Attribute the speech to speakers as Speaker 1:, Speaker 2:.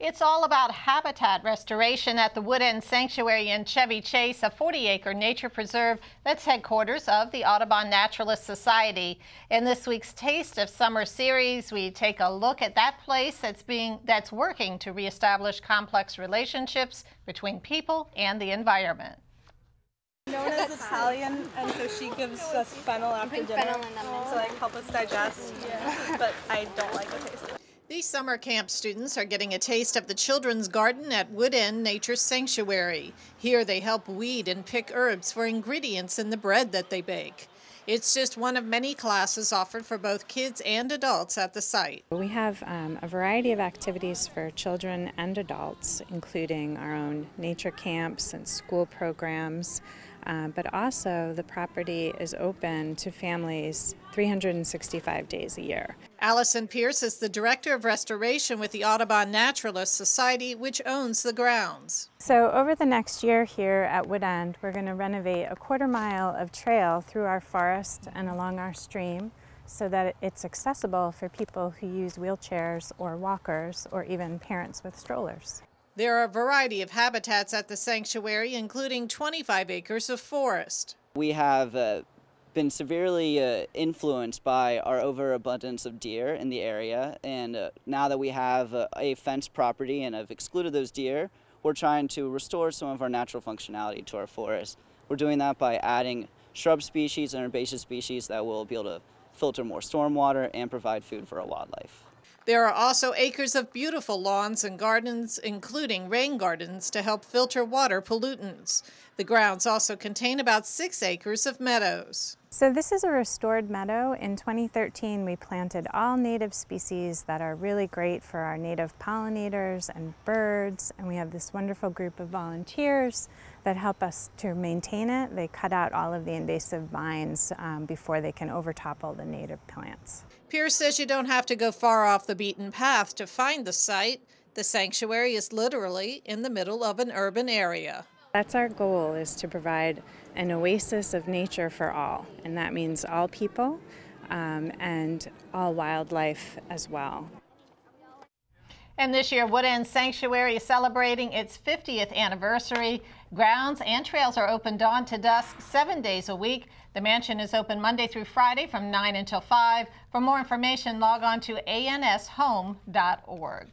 Speaker 1: It's all about habitat restoration at the Woodend Sanctuary in Chevy Chase, a 40-acre nature preserve that's headquarters of the Audubon Naturalist Society. In this week's Taste of Summer series, we take a look at that place that's working to reestablish complex relationships between people and the environment.
Speaker 2: Known as Italian, and so she gives us fennel after dinner to help us digest. Yeah. But I don't like the taste of it.
Speaker 1: These summer camp students are getting a taste of the children's garden at Woodend Nature Sanctuary. Here they help weed and pick herbs for ingredients in the bread that they bake. It's just one of many classes offered for both kids and adults at the site.
Speaker 3: We have a variety of activities for children and adults, including our own nature camps and school programs, but also the property is open to families 365 days a year.
Speaker 1: Allison Pierce is the Director of Restoration with the Audubon Naturalist Society, which owns the grounds.
Speaker 3: So over the next year here at Woodend, we're going to renovate a quarter-mile of trail through our forest and along our stream so that it's accessible for people who use wheelchairs or walkers or even parents with strollers.
Speaker 1: There are a variety of habitats at the sanctuary, including 25 acres of forest.
Speaker 4: We have been severely influenced by our overabundance of deer in the area, and now that we have a fenced property and have excluded those deer, we're trying to restore some of our natural functionality to our forest. We're doing that by adding shrub species and herbaceous species that will be able to filter more stormwater and provide food for our wildlife.
Speaker 1: There are also acres of beautiful lawns and gardens, including rain gardens, to help filter water pollutants. The grounds also contain about 6 acres of meadows.
Speaker 3: So this is a restored meadow. In 2013, we planted all native species that are really great for our native pollinators and birds, and we have this wonderful group of volunteers that help us to maintain it. They cut out all of the invasive vines before they can overtopple the native plants.
Speaker 1: Pierce says you don't have to go far off the beaten path to find the site. The sanctuary is literally in the middle of an urban area.
Speaker 3: That's our goal, is to provide an oasis of nature for all, and that means all people and all wildlife as well.
Speaker 1: And this year, Woodend Sanctuary is celebrating its 50th anniversary. Grounds and trails are open dawn to dusk 7 days a week. The mansion is open Monday through Friday from 9 until 5. For more information, log on to anshome.org.